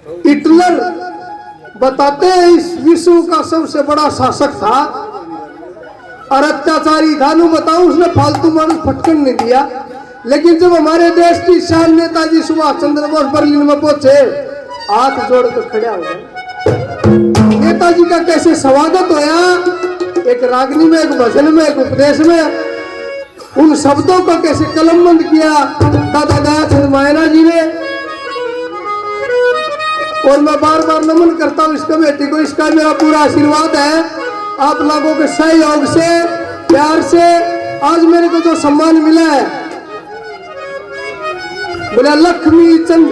Hitler बताते हैं इस विश्व का सबसे बड़ा शासक था और अत्याचारी था। नु बताऊं उसने फालतू मानुष फटकन नहीं दिया। लेकिन जब हमारे देश की शान नेताजी सुभाष चंद्र बोस बर्लिन में पहुंचे, हाथ जोड़कर खड़ा हो गए। नेताजी का कैसे स्वागत होया, एक रागनी में, एक भजन में, एक उपदेश में, उन शब्दों का कैसे कलमबंद किया दादा दयाचंद मायना जी ने। और मैं बार बार नमन करता हूं इस कमेटी को, इसका मेरा पूरा आशीर्वाद है। आप लोगों के सहयोग से, प्यार से आज मेरे को जो सम्मान मिला है, बोला लक्ष्मी चंद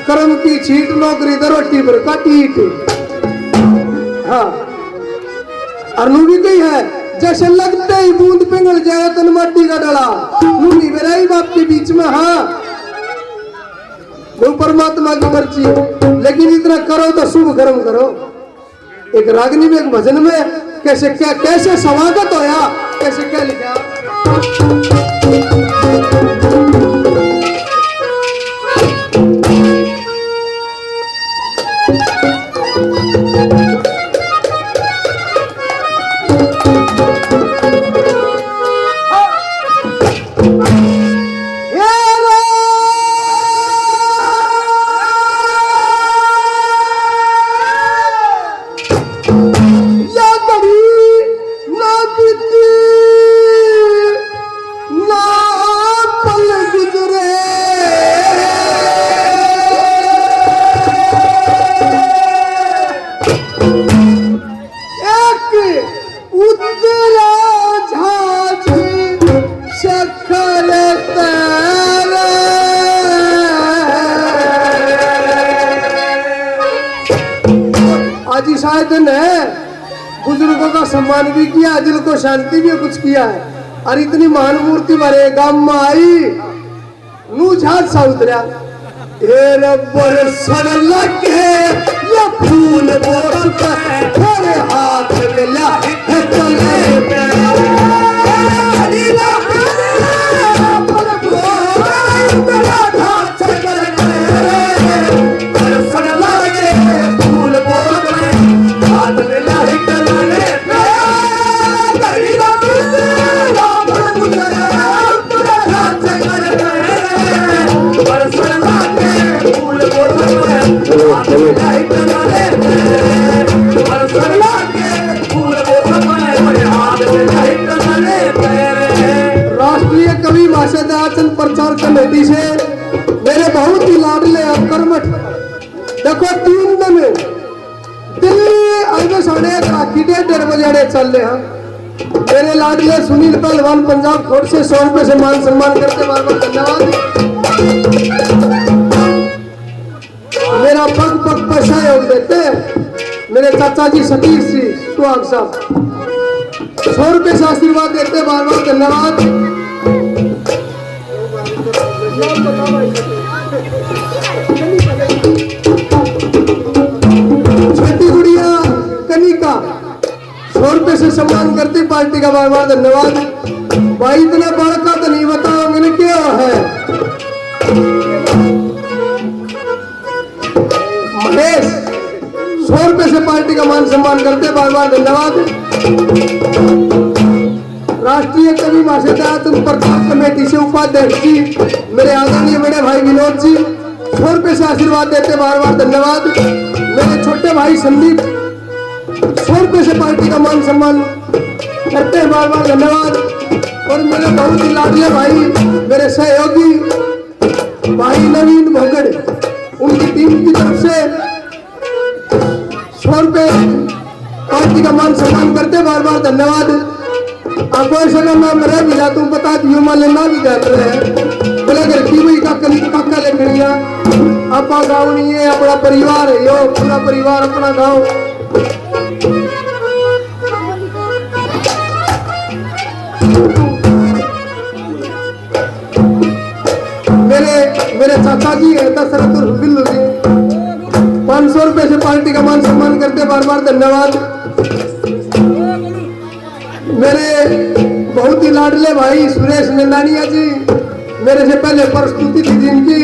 कर्म की छीट, नौकरी दरोटी पर काटी ईट। हाँ, और नूबी कही है जैसे लगते ही बूंद पिघल जाए तन माटी का डला, नूनी मेरा ही बाप के बीच में। हाँ, वो परमात्मा की मर्जी, लेकिन इतना करो तो शुभ कर्म करो। एक रागनी में, एक भजन में कैसे स्वागत होया, कैसे क्या लिखा। आज ही शायद ने बुजुर्गों का सम्मान भी किया, दिल को शांति भी कुछ किया है। और इतनी महान मूर्ति हमारे गांव में आई, नू झाड़ सा उतरा, बरसन लगे ये फूल बोसता तेरे हाथ में ला है तले राष्ट्रीय कवि भाषा दयाचंद प्रचार कमेटी से मेरे बहुत ही लाडले और कर्मठ, देखो 3 दिन दिल्ली आगे साढ़े 1:30 बजे चल रहे हैं। मेरे लाडले सुनील पहलवान पंजाब खोड़ से 100 रुपए से मान सम्मान करते बार बार धन्यवाद। मेरा पग पग पर सहयोग देते मेरे चाचा जी सतीश जी सुहाग साहब 100 रुपए से आशीर्वाद देते बार बार धन्यवाद। छोटी गुड़िया कनिका 100 रुपए से सम्मान करते पार्टी का बार बार धन्यवाद। भाई इतना बड़का तो नहीं बताओ मैंने क्या है। महेश 100 रुपए से पार्टी का मान सम्मान करते बार बार धन्यवाद। राष्ट्रीय कवि भाषा दयाचंद प्रचार कमेटी से उपाध्यक्ष जी मेरे आदरणीय बड़े भाई विनोद जी 100 रुपए से आशीर्वाद देते बार बार धन्यवाद। मेरे छोटे भाई संदीप 100 रुपए से पार्टी का मान सम्मान करते हैं बार बार धन्यवाद। और मेरे बहुत ही लाडले भाई मेरे सहयोगी भाई नवीन भोगड़, उनकी टीम की तरफ से 100 रुपए पार्टी का मान सम्मान करते बार बार धन्यवाद। आपको ऐसा नाम रह मिला तुम बता दियो मान लेना भी कर रहे हैं बोले घर की हुई काका लेखनिया आपा गाँव नहीं है, अपना परिवार है, यो पूरा परिवार अपना गाँव। मेरे चाचा जी है दशरथ बिल्लू जी 500 रुपए से पार्टी का मान सम्मान करते बार बार धन्यवाद। मेरे बहुत ही लाडले भाई सुरेश नंदानिया जी मेरे से पहले प्रस्तुति थी जिनकी,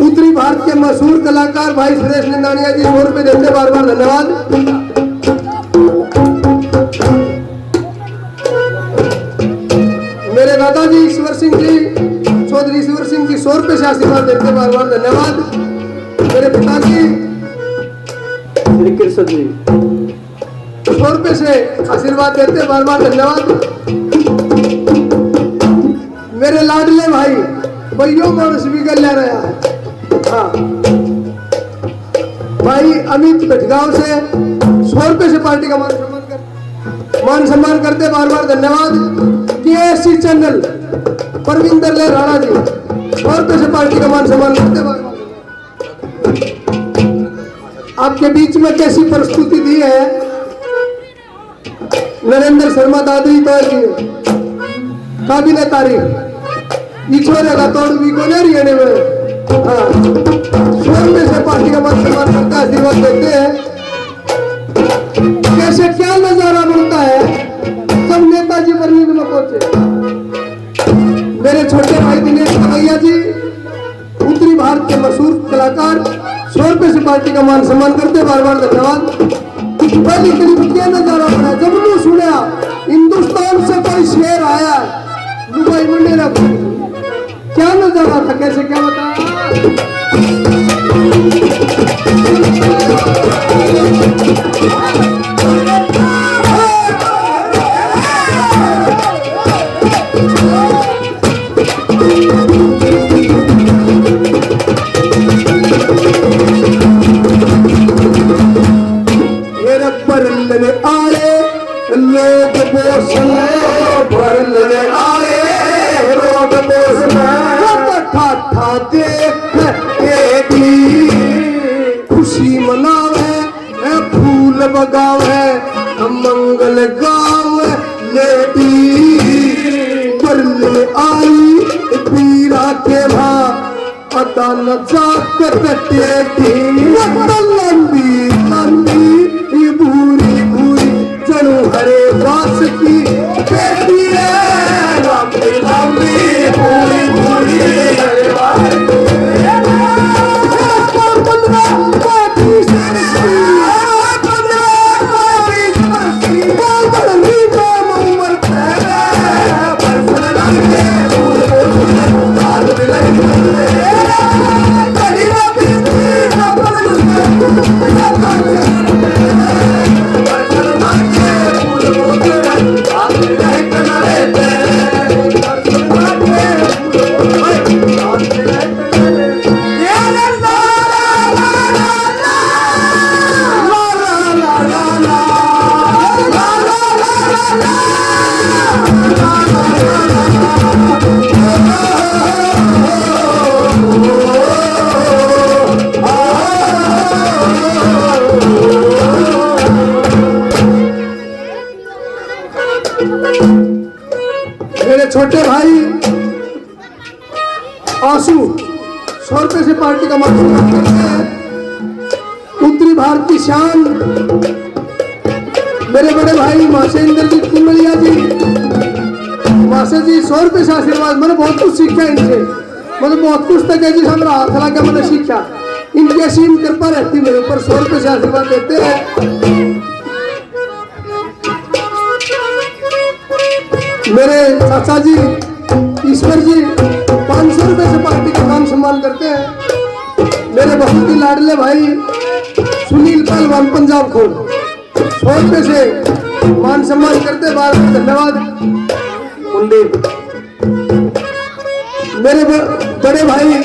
उत्तरी भारत के मशहूर कलाकार भाई सुरेश निंदानिया जी 100 रुपए देते, बार बार धन्यवाद। मेरे दादाजी ईश्वर सिंह जी, चौधरी ईश्वर सिंह जी 100 रुपए से आशीर्वाद देते, बार बार धन्यवाद। मेरे पिताजी श्री कृष्ण जी 100 रुपए से आशीर्वाद देते, बार बार धन्यवाद। मेरे लाडले भाई भैया मानस भी कर ले रहा है, हाँ भाई अमित भटगांव से 100 रुपए से पार्टी का मान सम्मान करते, बार बार धन्यवाद। केएससी चैनल परविंदर ले राणा जी 100 रुपए से पार्टी का मान सम्मान करते, बार बार। आपके बीच में कैसी प्रस्तुति दी है नरेंद्र शर्मा दादी तो जी काबिल तारीफ छोरे का तोड़ भी को नहीं रहने में, हाँ 100 रुपए से पार्टी का मान सम्मान करता है, आशीर्वाद देते हैं। कैसे क्या नजारा बनता है सब नेताजी बर्लिन में पहुंचे। मेरे छोटे भाई दिनेश भैया जी उत्तरी भारत के मशहूर कलाकार 100 रुपए से पार्टी का मान सम्मान करते, बार बार धन्यवाद। पहली करीब क्या नजारा बना जब मैंने सुना हिंदुस्तान से कोई शेर आया दुबई में मेरा क्या नजारा था, कैसे क्या बताया। खुशी मनावे फूल बगावे मंगल गावे लेडी बरले आई पीरा के भा पता न जाकर टेटी लंबी लंबी भूरी भूरी जनू हरे बास की बेटी है लंबी लंबी भूरी भूरी हरे बास मेरे छोटे भाई आंसू 100 रुपए से पार्टी का मान सम्मान करते हैं। उत्तरी भारत की शान मेरे बड़े भाई मासे इंद्रजीत कुंडलिया जी, मासे जी 100 रुपए से आशीर्वाद। मैंने बहुत कुछ सीखा इनसे, मतलब बहुत कुछ तक है जी हमारा हाथ लगा मैंने सीखा। इनकी असीम कृपा रहती मेरे ऊपर, 100 रुपए से आशीर्वाद देते हैं। मेरे चाचा जी ईश्वर जी 500 रुपए से पार्टी का मान सम्मान करते हैं। मेरे बहुत ही लाडले भाई सुनील पहलवान पंजाब खोल 100 रुपए से मान सम्मान करते हैं, बार बार धन्यवाद। मेरे बड़े भाई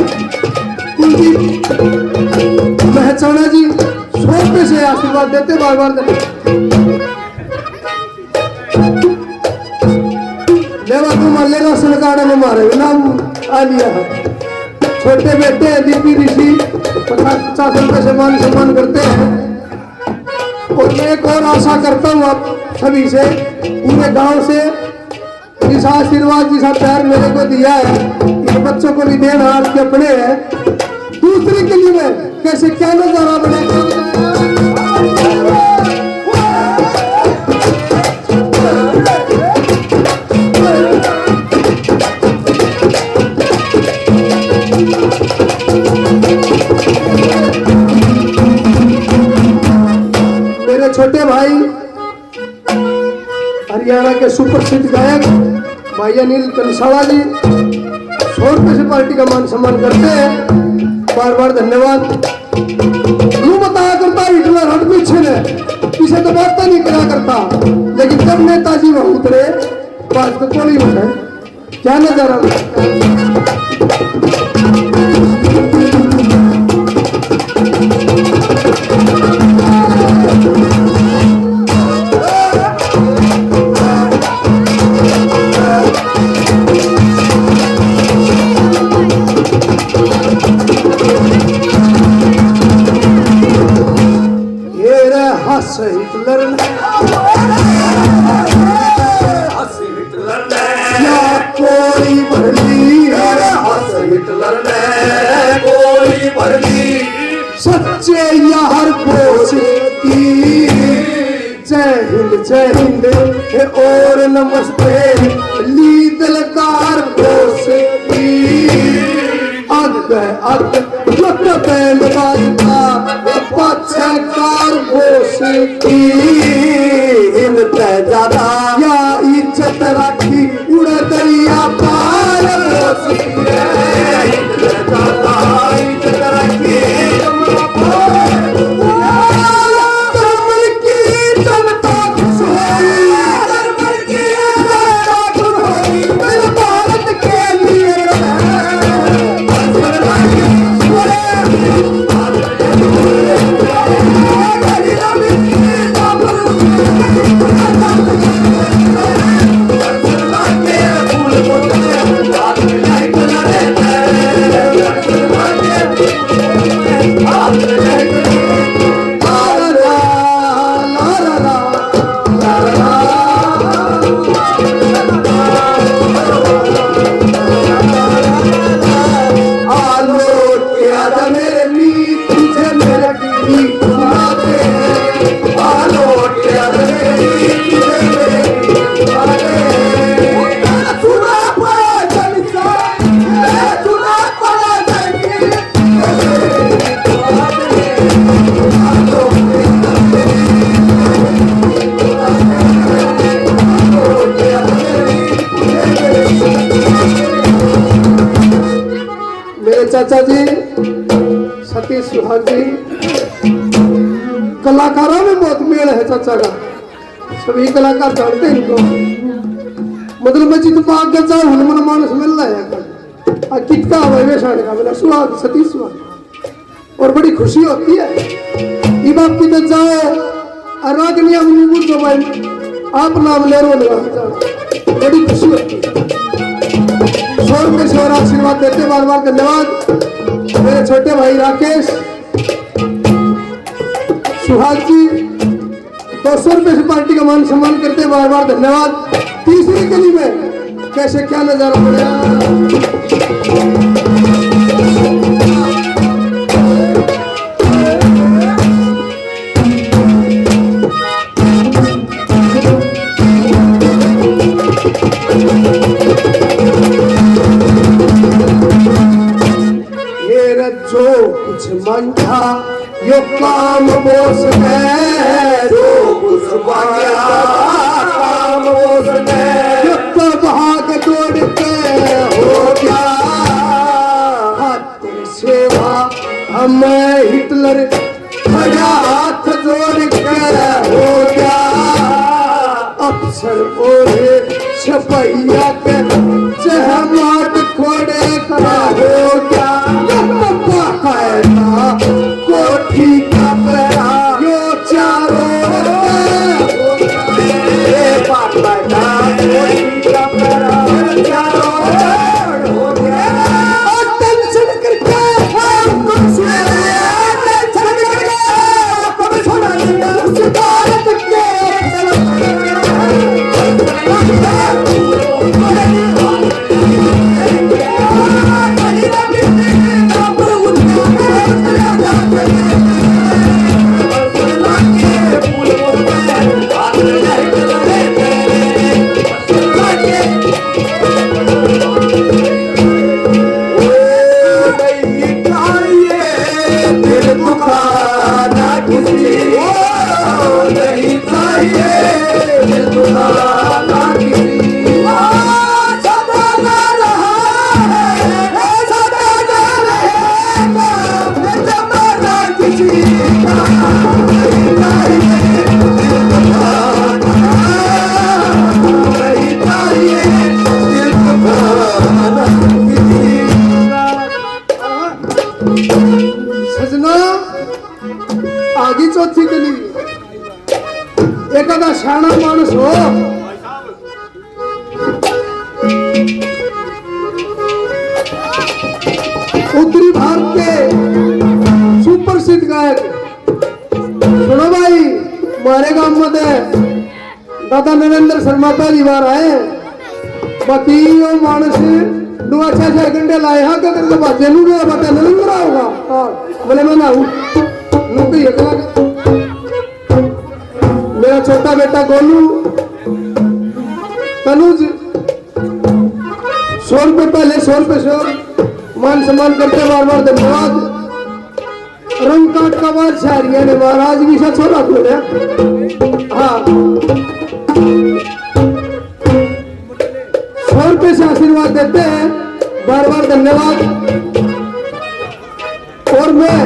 कुलदीप महचाना जी 100 रुपए से आशीर्वाद देते, बार बार धन्यवाद। लेना सरकार में मारे नाम आ लिया है। छोटे बेटे दीपी ऋषि 50 रुपए से मान सम्मान करते हैं। और मैं एक और आशा करता हूँ आप सभी से, पूरे गांव से, जिस आशीर्वाद जिस प्यार मेरे को दिया है इन बच्चों को भी देना आपके अपने हैं। दूसरे के लिए कैसे क्या नजारा बनेगा। भाई अनिल कंसाला जी 100 रुपये से पार्टी का मान सम्मान करते हैं, बार बार धन्यवाद। यूं बताया करता हिटलर हट पीछे ने, इसे तो बात नहीं करा करता, लेकिन जब नेताजी वहां उतरे बात तो कोई है, क्या नजारा हिटलर ने कोई भर ली, हिटलर ने कोई भर ली, सच्चे यार बोस की जय हिंद और नमस्ते ली दिलदार बोस की। अग बैंड बाजता पक्षकार बोस की, इनते ज्यादा या इज्जत राखी उड़ दरिया पार बोस की। इनते ज्यादा इज्जत रखी कर्मल की जनता खुश होई, कर्मल की जनता खुश होई, मेरे भारत के लिए चाचा जी सतीश सुहाग जी, कलाकारों में बहुत मेल है चाचा का, सभी कलाकार जानते हैं इनको। मतलब मैं जित पाक के जाऊँ हनुमान मानस मिल रहा है कितना वैवेशान का मेरा सुहाग सतीश सुहाग, और बड़ी खुशी होती है ये बाप की तो जाओ रागनी हम जो भाई आप नाम ले रो जाओ, बड़ी खुशी होती है। स्वर में स्वर आशीर्वाद देते बार बार धन्यवाद। मेरे छोटे भाई राकेश सुहाग जी 200 रुपये से पार्टी का मान सम्मान करते बार बार धन्यवाद। तीसरी गली में कैसे क्या नजारा पड़ेगा। जो कुछ मन था यो काम बोस है, जो कुछ मांगा काम उसने, तो भाग दौड़ के हो गया हाथ सेवा। हमें हिटलर खड़ा हाथ जोड़ के हो गया अफसर बोले छपैया के जहमात खोड़े का हो गया कोठी का पैरा यो चारों हो गया और टेंशन करके हमको टेंशन करके छोड़ा दिया उस भारत के। उत्तरी भारत के सुप्रसिद्ध गायक। सुनो भाई, हमारे गांव में दादा नरेंद्र शर्मा पहली बार आए। बाकी यो मानस 2-6 घंटे लाए हाँ क्या करके बाजे नू गया बता नरेंद्र होगा। बोले मैं ना हूँ मेरा छोटा बेटा गोलू तनुज 100 रुपये पहले 100 रुपये से मान सम्मान करते बार बार धन्यवाद। रंग काट का बार शायरिया ने महाराज भी सा छोड़ा खोले। हाँ 100 रुपये से आशीर्वाद देते हैं, बार बार धन्यवाद। और मैं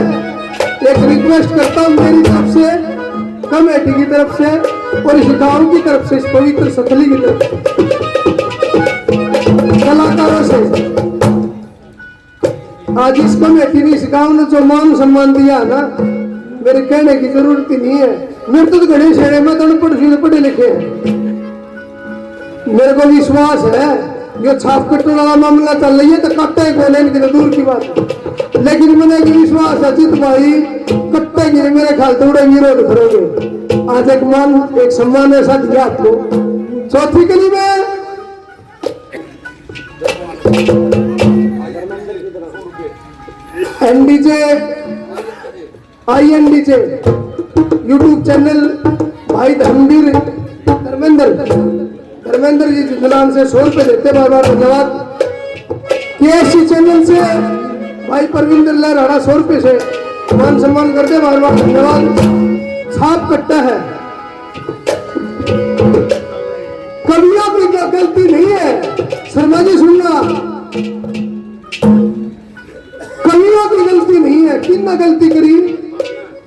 एक रिक्वेस्ट करता हूं मेरी तरफ से, कमेटी की तरफ से और इस गांव की तरफ से, इस पवित्र सतली की तरफ से, कलाकारों से। आज इस कमेटी ने इस गांव ने जो मान सम्मान दिया ना, मेरे कहने की जरूरत ही नहीं है। मेरे तो गणेश है, मैं तो पढ़े लिखे हैं। मेरे को विश्वास है ये छाप कटने वाला मामला चल रही है तो कट्टे बोले इनकी तो दूर की बात, लेकिन मैंने विश्वास है जीत भाई कट्टे गिरे मेरे ख्याल थोड़े विरोध करोगे। आज एक सम्मान ऐसा दिया आपको। चौथी कली में एनडीजे INDJ यूट्यूब चैनल भाई धर्मेंद्र जी जिंदलान से 100 रुपये देते, बार बार धन्यवाद। KSC चैनल से भाई परविंदर लहराड़ा 100 रुपये से मान सम्मान करते, बार बार धन्यवाद। छाप कट्टा है, कवियों की क्या गलती नहीं है। शर्मा जी सुनना, कवियों की गलती नहीं है। कितना गलती करी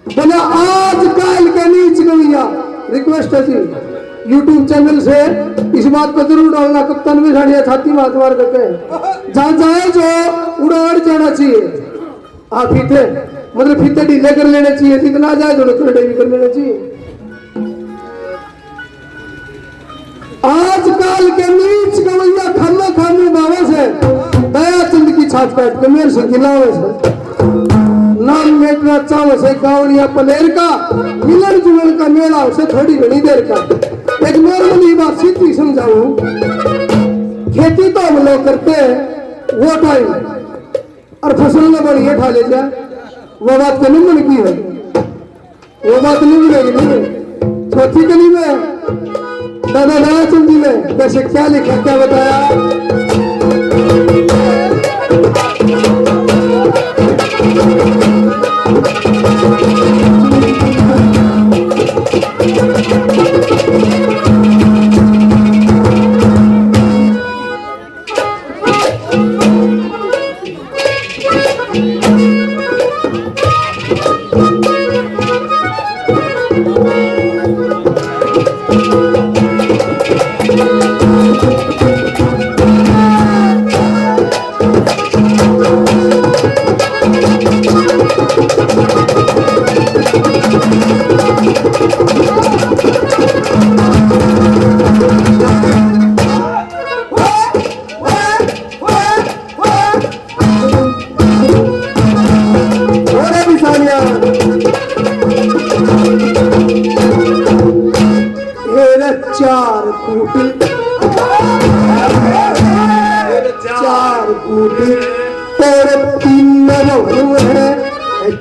बोला आज काल के नीच कविया। रिक्वेस्ट है जी यूट्यूब चैनल से इस बात को जरूर डालना, कप्तान में साड़िया छाती मात मार करके जहां जाए जो उड़ाड़ जाना चाहिए। आप फीते मतलब फीते ढीले कर लेने चाहिए, जितना जाए तो थोड़े भी कर लेना चाहिए। आजकल के नीच कवैया खाना खाने बाबा से दयाचंद की छाछ काट के मेरे से गिलावे से नाम मेटना चाव से गावड़िया पलेर का मिलन जुलन का मेला उसे थोड़ी घनी देर का। एक नॉर्मली बात सीधी समझाऊं, खेती तो हम लोग करते हैं वो टाइम और फसल में बढ़िया खा ले जाए, वो बात तो नहीं मन की है, वो बात नहीं मिलेगी। नहीं चौथी कली में दादा दयाचंद जी ने वैसे क्या लिखा, क्या बताया। चार कूटे और 3 भवन है,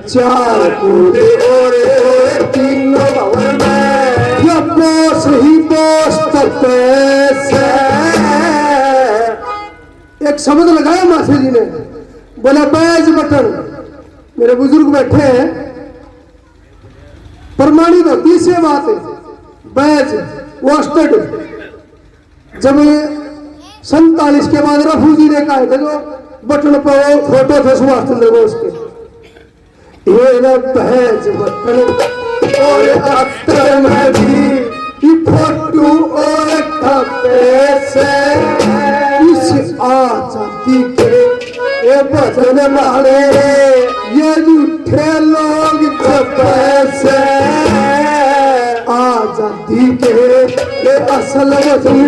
4 कूटे और 3 भवन में ये बोस ही बोस पैसे। एक शब्द लगाया मास्टर जी ने, बोला बैज बटन। मेरे बुजुर्ग बैठे हैं, प्रमाणित होती से बात है। बैज वोस्टेड जब 47 के बाद रफू जी ने कहा था जो बटन पर फोटो थे सुभाष चंद्र बोस के, ये बैज बटन और अख्तर में भी फोटो और पैसे इस आजादी के ये बचन मारे ये झूठे लोग पैसे। आजादी के ये असल वजन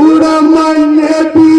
उड़ा माने भी